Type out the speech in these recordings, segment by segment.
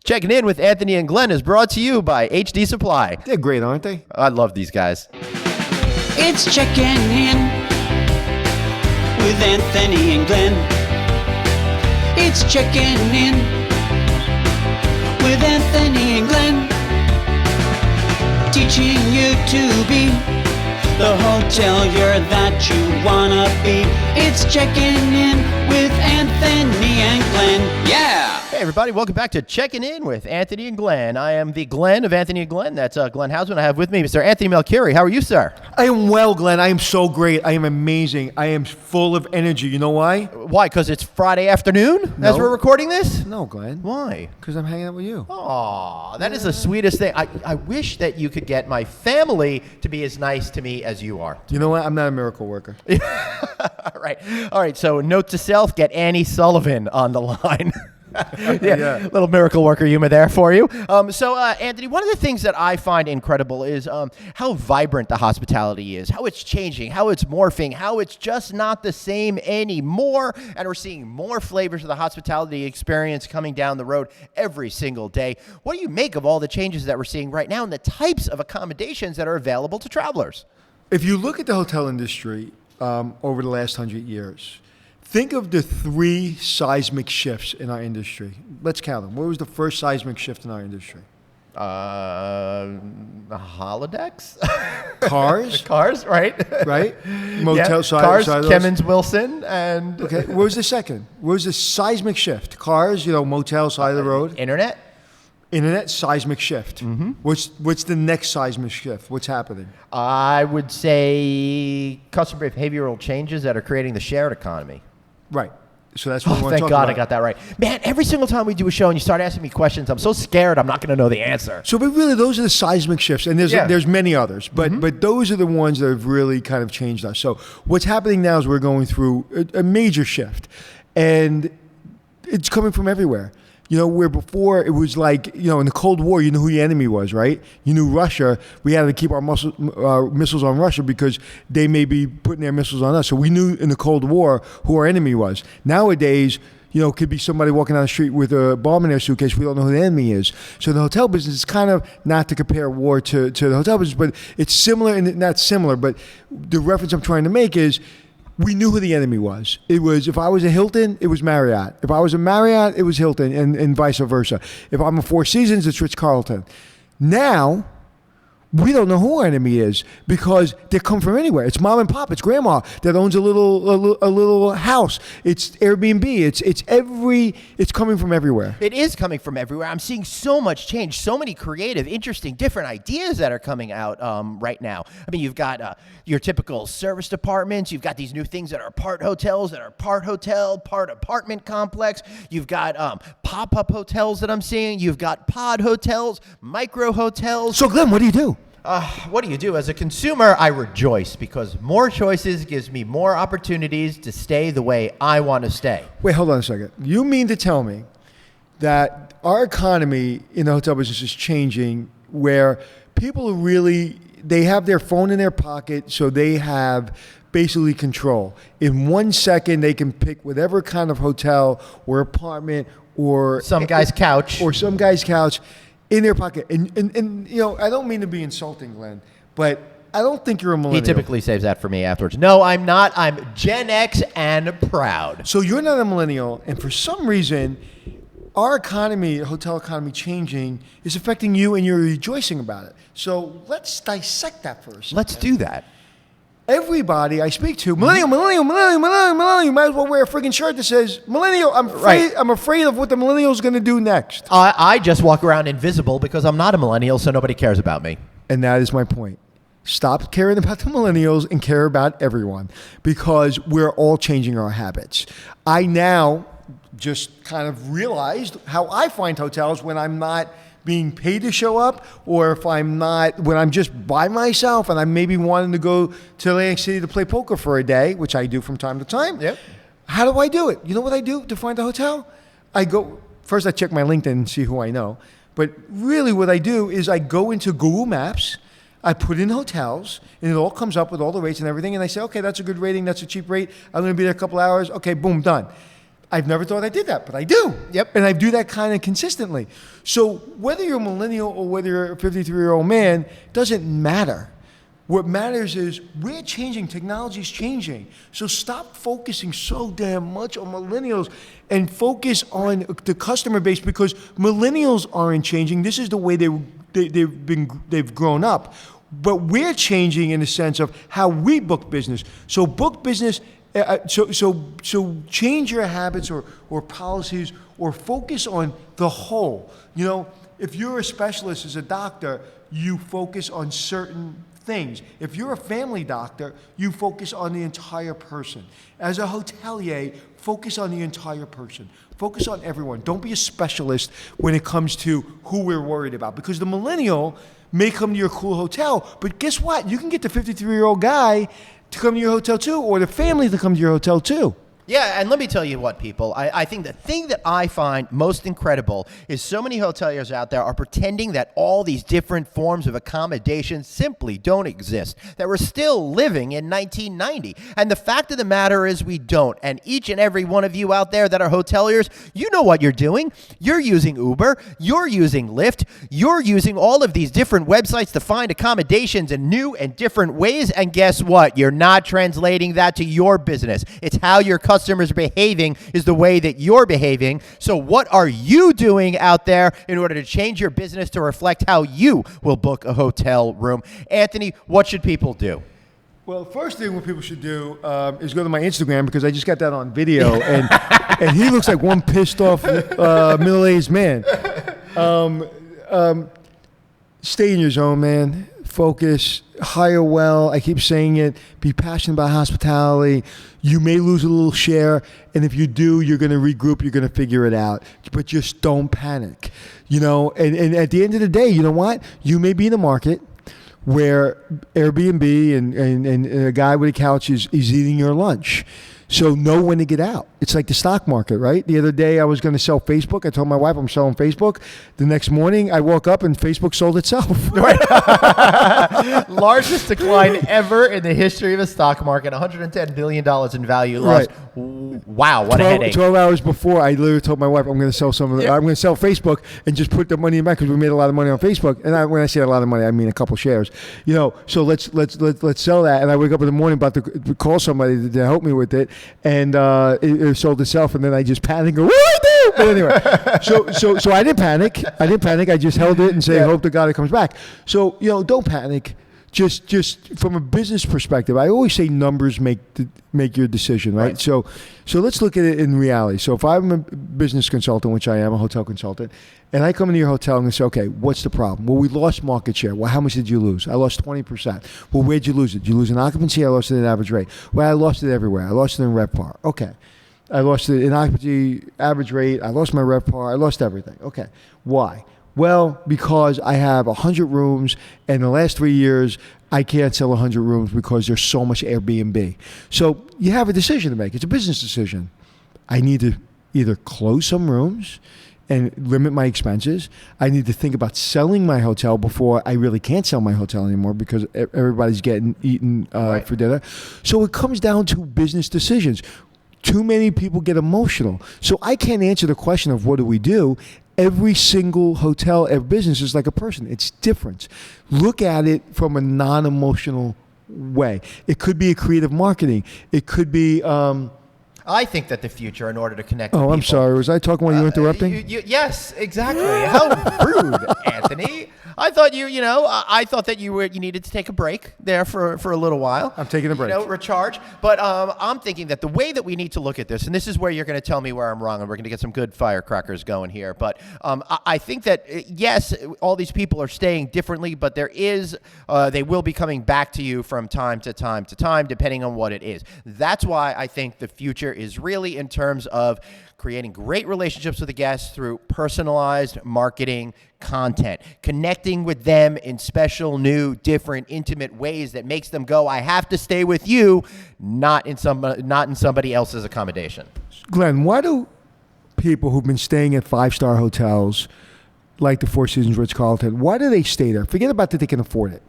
Checking in with Anthony and Glenn is brought to you by HD Supply. They're great, aren't they? I love these guys. It's checking in with Anthony and Glenn. It's checking in with Anthony and Glenn. Teaching you to be the hotelier that you wanna be. It's checking in with Anthony and Glenn. Yeah! Hey everybody, welcome back to Checking In with Anthony and Glenn. I am the Glenn of Anthony and Glenn. That's Glenn Haussman. I have with me Mr. Anthony Melchiorri. How are you, sir? I am well, Glenn. I am so great. I am amazing. I am full of energy. You know why? Why? Because it's Friday afternoon as we're recording this? No, Glenn. Why? Because I'm hanging out with you. Aw, that is the sweetest thing. I wish that you could get my family to be as nice to me as you are. You know what? I'm not a miracle worker. All right. So note to self, get Annie Sullivan on the line. Yeah, little miracle worker humor there for you. Anthony, one of the things that I find incredible is how vibrant the hospitality is, how it's changing, how it's morphing, how it's just not the same anymore. And we're seeing more flavors of the hospitality experience coming down the road every single day. What do you make of all the changes that we're seeing right now and the types of accommodations that are available to travelers? If you look at the hotel industry over the last 100 years, think of the 3 seismic shifts in our industry. Let's count them. What was the first seismic shift in our industry? Holodecks? Cars. Cars, right? Right? Motel side. Cars, side Kemmons Wilson, and... Okay, what was the second? What was the seismic shift? Cars, motel side of the road. Internet, seismic shift. Mm-hmm. What's the next seismic shift? What's happening? I would say customer behavioral changes that are creating the shared economy. Right. So that's what we want to thank talk God about. I got that right. Man, every single time we do a show and you start asking me questions, I'm so scared I'm not going to know the answer. So, but really, those are the seismic shifts, and there's many others, but those are the ones that have really kind of changed us. So what's happening now is we're going through a major shift, and it's coming from everywhere. Where before it was like, in the Cold War, you knew who the enemy was, right? You knew Russia. We had to keep our missiles on Russia because they may be putting their missiles on us. So we knew in the Cold War who our enemy was. Nowadays, it could be somebody walking down the street with a bomb in their suitcase. We don't know who the enemy is. So the hotel business is kind of, not to compare war to the hotel business, but it's similar and not similar. But the reference I'm trying to make is, we knew who the enemy was. It was, if I was a Hilton, it was Marriott. If I was a Marriott, it was Hilton, and vice versa. If I'm a Four Seasons, it's Ritz-Carlton. Now, we don't know who our enemy is because they come from anywhere. It's mom and pop. It's grandma that owns a little house. It's Airbnb. It's coming from everywhere. It is coming from everywhere. I'm seeing so much change, so many creative, interesting, different ideas that are coming out right now. I mean, you've got your typical service departments. You've got these new things that are part hotels, that are part hotel, part apartment complex. You've got pop-up hotels that I'm seeing. You've got pod hotels, micro hotels. So, Glenn, what do you do? What do you do? As a consumer, I rejoice because more choices gives me more opportunities to stay the way I want to stay. Wait, hold on a second. You mean to tell me that our economy in the hotel business is changing where people they have their phone in their pocket, so they have basically control. In 1 second, they can pick whatever kind of hotel or apartment or... Some guy's couch. In their pocket. And I don't mean to be insulting, Glenn, but I don't think you're a millennial. He typically saves that for me afterwards. No, I'm not. I'm Gen X and proud. So you're not a millennial, and for some reason, our economy, hotel economy changing, is affecting you, and you're rejoicing about it. So let's dissect that first. Let's do that. Everybody I speak to, millennial, you might as well wear a friggin' shirt that says, millennial, I'm afraid of what the millennial's going to do next. I just walk around invisible because I'm not a millennial, so nobody cares about me. And that is my point. Stop caring about the millennials and care about everyone because we're all changing our habits. I now just kind of realized how I find hotels when I'm not being paid to show up, or when I'm just by myself and I'm maybe wanting to go to Atlantic City to play poker for a day, which I do from time to time. Yep. How do I do it? You know what I do to find a hotel? First I check my LinkedIn and see who I know. But really what I do is I go into Google Maps, I put in hotels, and it all comes up with all the rates and everything, and I say, okay, that's a good rating, that's a cheap rate, I'm going to be there a couple hours, okay, boom, done. I've never thought I did that, but I do. Yep. And I do that kind of consistently. So whether you're a millennial or whether you're a 53-year-old man, doesn't matter. What matters is we're changing. Technology's changing. So stop focusing so damn much on millennials and focus on the customer base, because millennials aren't changing. This is the way they've grown up. But we're changing in the sense of how we book business. So book business. So change your habits or policies, or focus on the whole. You know, if you're a specialist as a doctor, you focus on certain things. If you're a family doctor, you focus on the entire person. As a hotelier, focus on the entire person. Focus on everyone. Don't be a specialist when it comes to who we're worried about, because the millennial may come to your cool hotel, but guess what? You can get the 53-year-old guy to come to your hotel too, or the family to come to your hotel too. Yeah, and let me tell you what, people. I think the thing that I find most incredible is so many hoteliers out there are pretending that all these different forms of accommodation simply don't exist, that we're still living in 1990. And the fact of the matter is we don't. And each and every one of you out there that are hoteliers, you know what you're doing. You're using Uber. You're using Lyft. You're using all of these different websites to find accommodations in new and different ways. And guess what? You're not translating that to your business. It's how your customers behaving is the way that you're behaving. So what are you doing out there in order to change your business to reflect how you will book a hotel room? Anthony, what should people do? Well, first thing what people should do is go to my Instagram, because I just got that on video, and he looks like one pissed off middle-aged man. Stay in your zone, man. Focus, hire well. I keep saying it. Be passionate about hospitality. You may lose a little share, and if you do, you're going to regroup. You're going to figure it out. But just don't panic. You know, and at the end of the day, you know what? You may be in a market where Airbnb and a guy with a couch is eating your lunch. So know when to get out. It's like the stock market, right? The other day I was going to sell Facebook. I told my wife I'm selling Facebook. The next morning I woke up and Facebook sold itself. Right? Largest decline ever in the history of the stock market, $110 billion in value lost. Right. Wow, what a headache. 12 hours before, I literally told my wife I'm going to sell I'm going to sell Facebook and just put the money in back, because we made a lot of money on Facebook. And when I say a lot of money, I mean a couple shares. You know, so let's sell that. And I wake up in the morning about to call somebody to help me with it, and it sold itself. And then I just panicked and go, what do I do? But anyway, so I didn't panic. I just held it and say, hope to God it comes back. So, you know, don't panic. Just from a business perspective, I always say numbers make your decision, right? So let's look at it in reality. So if I'm a business consultant, which I am, a hotel consultant, and I come into your hotel and say, okay, what's the problem? Well, we lost market share. Well, how much did you lose? I lost 20%. Well, where'd you lose it? Did you lose in occupancy? I lost it in average rate. Well, I lost it everywhere. I lost it in RevPAR. Okay. I lost it in occupancy, average rate. I lost my RevPAR. I lost everything. Okay. Why? Well, because I have 100 rooms, and in the last 3 years, I can't sell 100 rooms because there's so much Airbnb. So you have a decision to make. It's a business decision. I need to either close some rooms and limit my expenses. I need to think about selling my hotel before I really can't sell my hotel anymore, because everybody's getting eaten for dinner. So it comes down to business decisions. Too many people get emotional. So I can't answer the question of what do we do. Every single hotel, every business is like a person. It's different. Look at it from a non-emotional way. It could be a creative marketing. It could be... I think that the future, in order to connect with people... I'm sorry. Was I talking while you were interrupting? Yes, exactly. How rude, Anthony. I thought I thought that you needed to take a break there for a little while. I'm taking a break. Recharge. But I'm thinking that the way that we need to look at this, and this is where you're going to tell me where I'm wrong, and we're going to get some good firecrackers going here. But I think that, yes, all these people are staying differently, but they will be coming back to you from time to time to time, depending on what it is. That's why I think the future is really in terms of creating great relationships with the guests through personalized marketing content, connecting with them in special, new, different, intimate ways that makes them go, I have to stay with you, not in somebody else's accommodation. Glenn, why do people who've been staying at 5-star hotels like the Four Seasons Ritz-Carlton, why do they stay there? Forget about that they can afford it,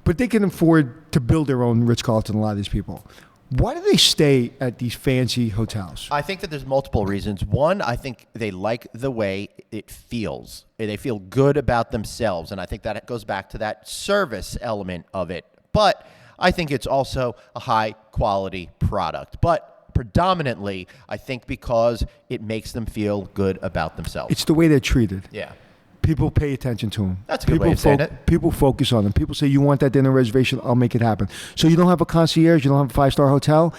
but they can afford to build their own Ritz-Carlton, a lot of these people. Why do they stay at these fancy hotels? I think that there's multiple reasons. One, I think they like the way it feels. They feel good about themselves, and I think that it goes back to that service element of it. But I think it's also a high-quality product. But predominantly, I think because it makes them feel good about themselves. It's the way they're treated. Yeah. People pay attention to them. That's a good way of saying it. People focus on them. People say, you want that dinner reservation? I'll make it happen. So you don't have a concierge, you don't have a 5-star hotel?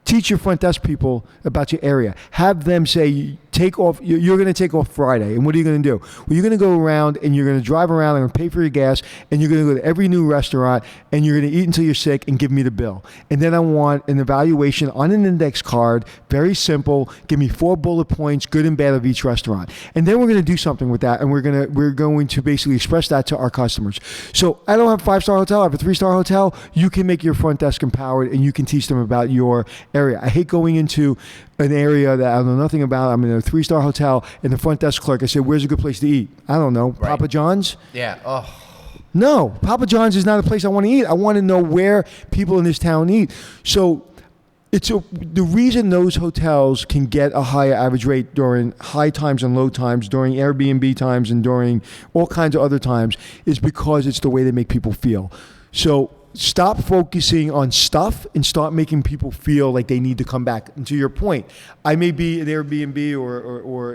Teach your front desk people about your area. Have them say, take off. You're going to take off Friday. And what are you going to do? Well, you're going to go around and you're going to drive around and pay for your gas. And you're going to go to every new restaurant and you're going to eat until you're sick and give me the bill. And then I want an evaluation on an index card. Very simple. Give me 4 bullet points, good and bad, of each restaurant. And then we're going to do something with that. And we're going to basically express that to our customers. So I don't have a 5-star hotel. I have a 3-star hotel. You can make your front desk empowered and you can teach them about your area. I hate going into an area that I know nothing about. I'm in a 3-star hotel, and the front desk clerk, I said, where's a good place to eat? I don't know. Right. Papa John's? Yeah. Oh. No, Papa John's is not a place I want to eat. I want to know where people in this town eat. So the reason those hotels can get a higher average rate during high times and low times, during Airbnb times and during all kinds of other times, is because it's the way they make people feel. So stop focusing on stuff and start making people feel like they need to come back. And to your point, I may be an Airbnb or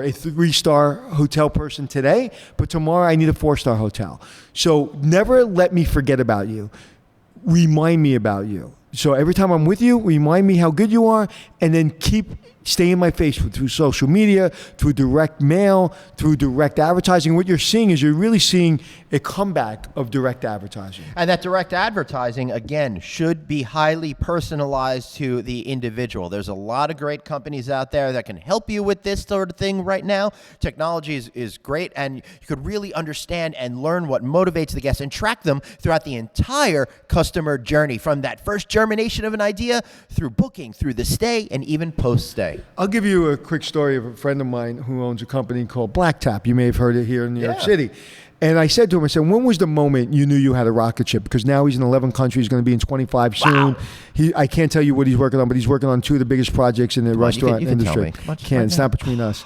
a 3-star hotel person today, but tomorrow I need a 4-star hotel. So never let me forget about you. Remind me about you. So every time I'm with you, remind me how good you are, and then stay in my face through social media, through direct mail, through direct advertising. What you're seeing is you're really seeing a comeback of direct advertising. And that direct advertising, again, should be highly personalized to the individual. There's a lot of great companies out there that can help you with this sort of thing right now. Technology is great, and you could really understand and learn what motivates the guests and track them throughout the entire customer journey, from that first germination of an idea through booking, through the stay, and even post-stay. I'll give you a quick story of a friend of mine who owns a company called Black Tap. You may have heard it here in New York City. And I said to him, when was the moment you knew you had a rocket ship? Because now he's in 11 countries, going to be in 25 soon. I can't tell you what he's working on, but he's working on 2 of the biggest projects in the restaurant industry. It's not between us.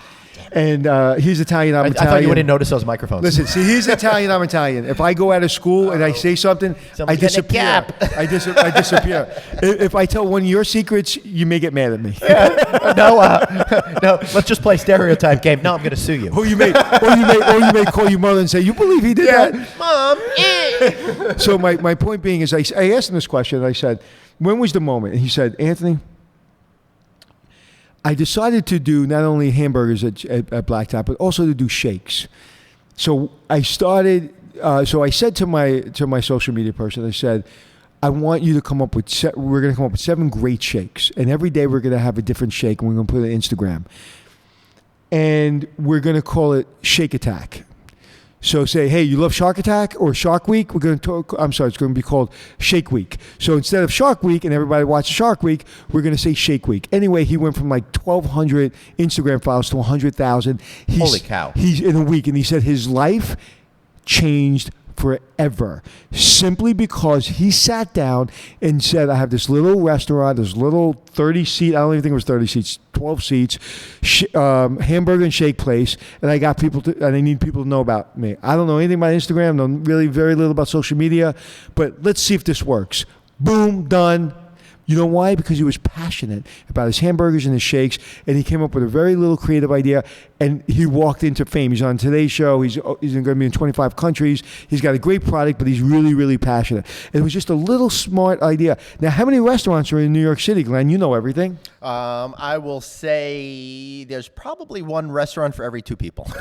And he's Italian, I'm Italian. I thought you wouldn't notice those microphones. Listen, see, he's Italian, I'm Italian. If I go out of school and I say something, I disappear. I disappear. If I tell one of your secrets, you may get mad at me. No, let's just play stereotype game. No, I'm going to sue you. Or you may call your mother and say, you believe he did that? Mom. So my point being is, I asked him this question, and I said, when was the moment? And he said, Anthony, I decided to do not only hamburgers at Black Top, but also to do shakes. So I started. So I said to my social media person, I said, I want you to come up with. We're going to come up with 7 great shakes, and every day we're going to have a different shake, and we're going to put it on Instagram, and we're going to call it Shake Attack. So say, hey, you love Shark Attack or Shark Week? We're going to talk. I'm sorry, it's going to be called Shake Week. So instead of Shark Week and everybody watches Shark Week, we're going to say Shake Week. Anyway, he went from like 1,200 Instagram followers to 100,000. Holy cow! He's in a week, and he said his life changed forever, simply because he sat down and said, I have this little restaurant, this little 30-seat, I don't even think it was 30 seats, 12 seats, hamburger and shake place, and I got people and I need people to know about me. I don't know anything about Instagram, know really very little about social media, but let's see if this works. Boom, done. You know why? Because he was passionate about his hamburgers and his shakes, and he came up with a very little creative idea, and he walked into fame. He's on Today's Show. He's going to be in 25 countries. He's got a great product, but he's really, really passionate. And it was just a little smart idea. Now, how many restaurants are in New York City, Glenn? You know everything. I will say there's probably 1 restaurant for every 2 people.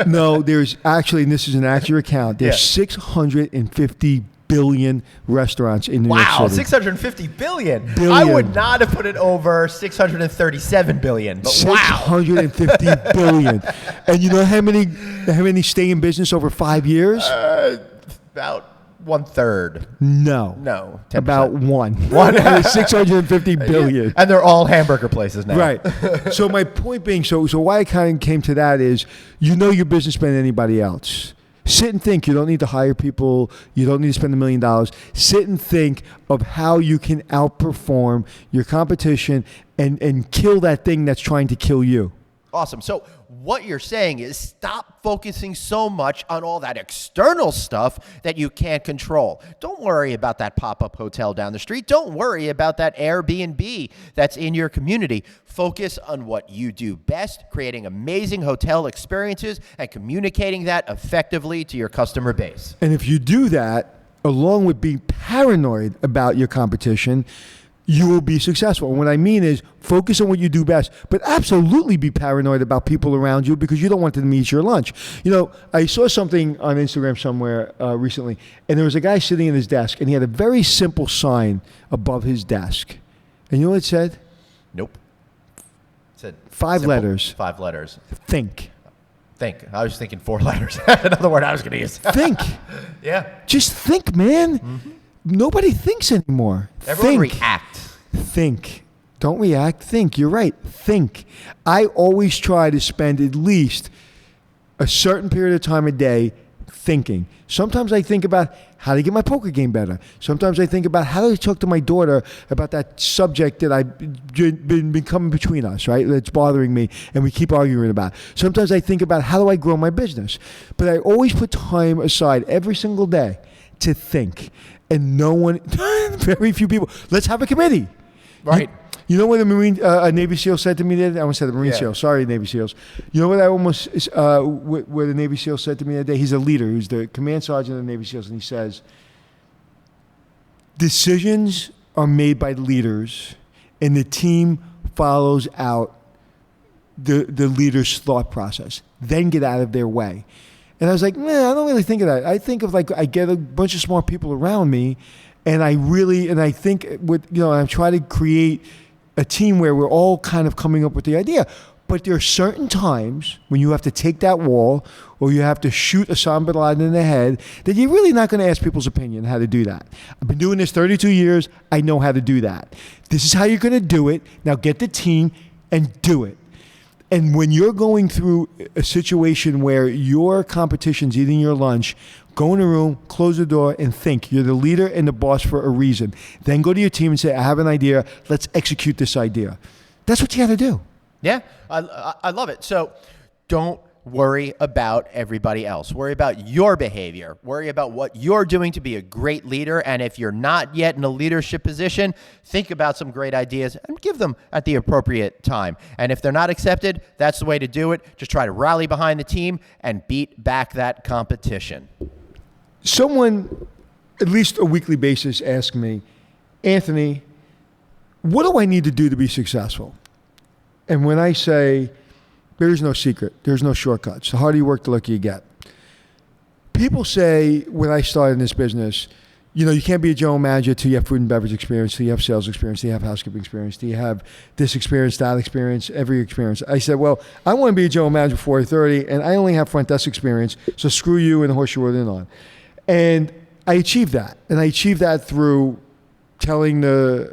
No, there's actually, and this is an accurate count, there's 650 billion restaurants in New York City. Wow, 650 billion. I would not have put it over 637 billion. But 650 billion. And you know how many stay in business over 5 years? About 1/3. No. 10%. About 1. 650 billion. And they're all hamburger places now. Right. So my point being, so why I kind of came to that is, you know your business better than anybody else. Sit and think. You don't need to hire people. You don't need to spend $1 million. Sit and think of how you can outperform your competition and kill that thing that's trying to kill you. Awesome. So what you're saying is stop focusing so much on all that external stuff that you can't control. Don't worry about that pop-up hotel down the street. Don't worry about that Airbnb that's in your community. Focus on what you do best, creating amazing hotel experiences and communicating that effectively to your customer base. And if you do that, along with being paranoid about your competition, you will be successful. And what I mean is focus on what you do best, but absolutely be paranoid about people around you because you don't want them to eat your lunch. You know, I saw something on Instagram somewhere recently, and there was a guy sitting at his desk, and he had a very simple sign above his desk. And you know what it said? Nope. It said 5 simple, letters. 5 letters. Think. Think. I was thinking 4 letters. Another word I was going to use. Think. Yeah. Just think, man. Mm-hmm. Nobody thinks anymore. Everyone react. Think. Don't react. Think. You're right. Think. I always try to spend at least a certain period of time a day thinking. Sometimes I think about how to get my poker game better. Sometimes I think about how do I talk to my daughter about that subject that I've been coming between us, right? That's bothering me and we keep arguing about. Sometimes I think about how do I grow my business. But I always put time aside every single day to think. And no one, very few people, let's have a committee. Right. You know what a Navy SEAL said to me the other day? I almost said the Marine SEAL. Sorry, Navy SEAls. You know what what the Navy SEAL said to me the other day? He's a leader. He's the command sergeant of the Navy SEAls. And he says, decisions are made by leaders and the team follows out the leader's thought process. Then get out of their way. And I was like, man, I don't really think of that. I think of like I get a bunch of smart people around me, and I think I try to create a team where we're all kind of coming up with the idea. But there are certain times when you have to take that wall or you have to shoot Osama bin Laden in the head that you're really not going to ask people's opinion how to do that. I've been doing this 32 years. I know how to do that. This is how you're going to do it. Now get the team and do it. And when you're going through a situation where your competition's eating your lunch, go in a room, close the door, and think. You're the leader and the boss for a reason. Then go to your team and say, I have an idea. Let's execute this idea. That's what you got to do. Yeah, I love it. So don't worry about everybody else. Worry about your behavior. Worry about what you're doing to be a great leader. And if you're not yet in a leadership position, think about some great ideas and give them at the appropriate time. And if they're not accepted, that's the way to do it. Just try to rally behind the team and beat back that competition. Someone, at least a weekly basis, asks me, Anthony, what do I need to do to be successful? And when I say, there's no secret. There's no shortcuts. The harder you work, the luckier you get. People say, when I started in this business, you can't be a general manager till you have food and beverage experience, till you have sales experience, till you have housekeeping experience, till you have this experience, that experience, every experience. I said, well, I want to be a general manager before 30, and I only have front desk experience, so screw you and the horse you rode in on. And I achieved that. And I achieved that through telling the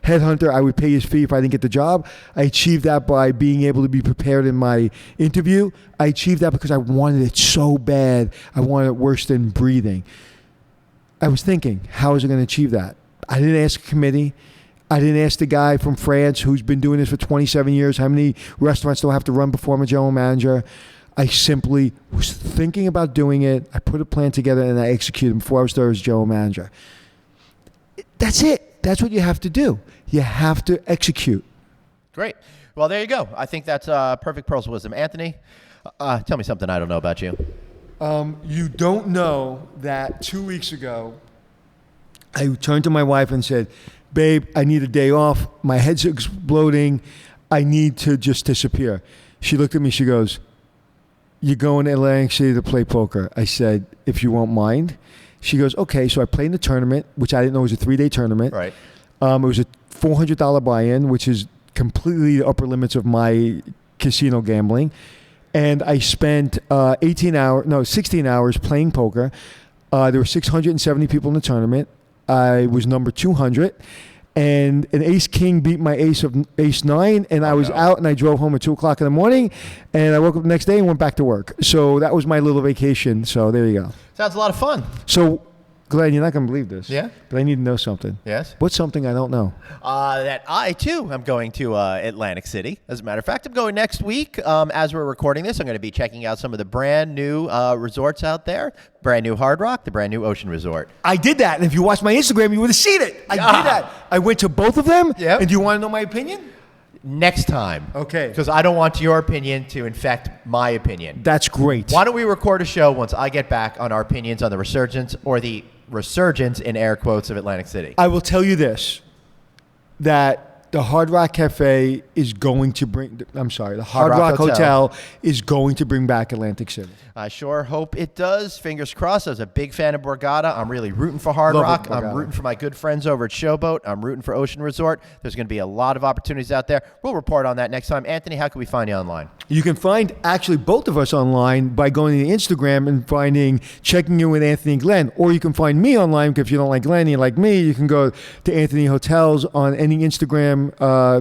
headhunter I would pay his fee if I didn't get the job. I achieved that by being able to be prepared in my interview. I achieved that because I wanted it so bad. I wanted it worse than breathing. I was thinking, how was I going to achieve that? I didn't ask a committee. I didn't ask the guy from France who's been doing this for 27 years, how many restaurants do I have to run before I'm a general manager? I simply was thinking about doing it. I put a plan together and I executed before I was there as general manager. That's it. That's what you have to do. You have to execute. Great. Well, there you go. I think that's perfect pearls of wisdom. Anthony, tell me something I don't know about you. You don't know that 2 weeks ago, I turned to my wife and said, babe, I need a day off. My head's exploding. I need to just disappear. She looked at me. She goes, you're going to Atlantic City to play poker. I said, if you won't mind. She goes, okay. So I played in the tournament, which I didn't know was a 3-day tournament. Right. It was a $400 buy-in, which is completely the upper limits of my casino gambling. And I spent 16 hours playing poker. There were 670 people in the tournament. I was number 200. and an ace king beat my ace 9, and I was out, and I drove home at 2:00 in the morning, and I woke up the next day and went back to work. So that was my little vacation. So there you go. Sounds a lot of fun. So, Glenn, you're not going to believe this. Yeah? But I need to know something. Yes? What's something I don't know? That I, too, am going to Atlantic City. As a matter of fact, I'm going next week. As we're recording this, I'm going to be checking out some of the brand new resorts out there. Brand new Hard Rock, the brand new Ocean Resort. I did that, and if you watched my Instagram, you would have seen it. I did that. I went to both of them, Yep. and do you want to know my opinion? Next time. Okay. Because I don't want your opinion to infect my opinion. That's great. Why don't we record a show once I get back on our opinions on the resurgence, or the resurgence in air quotes, of Atlantic City? I will tell you this, that the Hard Rock Cafe is going to bring, the Hard Rock Hotel is going to bring back Atlantic City. I sure hope it does. Fingers crossed. I was a big fan of Borgata. I'm really rooting for Hard Rock. I'm rooting for my good friends over at Showboat. I'm rooting for Ocean Resort. There's going to be a lot of opportunities out there. We'll report on that next time. Anthony, how can we find you online? You can find actually both of us online by going to Instagram and checking in with Anthony and Glenn. Or you can find me online, because if you don't like Glenn, you like me, you can go to Anthony Hotels on any Instagram,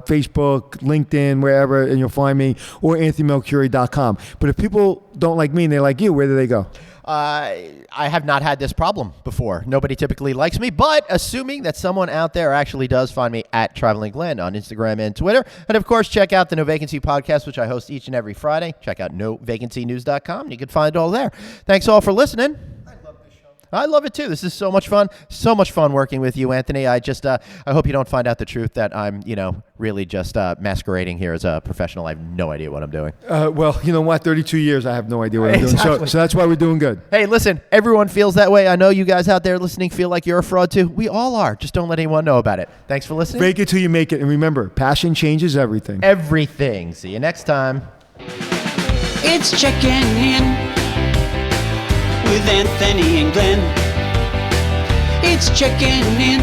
Facebook, LinkedIn, wherever, and you'll find me, or AnthonyMelchiorri.com. But if people don't like me and they like you, where do they go? I have not had this problem before. Nobody typically likes me, but assuming that someone out there actually does find me at Traveling Glenn on Instagram and Twitter. And of course, check out the No Vacancy podcast, which I host each and every Friday. Check out novacancynews.com, and you can find it all there. Thanks all for listening. I love it too. This is so much fun. So much fun working with you, Anthony. I hope you don't find out the truth that I'm, really just masquerading here as a professional. I have no idea what I'm doing. Well, you know what? 32 years, I have no idea what I'm doing. So that's why we're doing good. Hey, listen, everyone feels that way. I know you guys out there listening feel like you're a fraud too. We all are. Just don't let anyone know about it. Thanks for listening. Fake it till you make it. And remember, passion changes everything. Everything. See you next time. It's checking in with Anthony and Glenn. It's checking in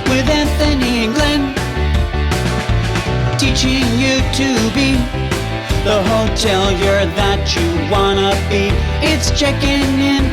with Anthony and Glenn. Teaching you to be the hotelier that you wanna be. It's checking in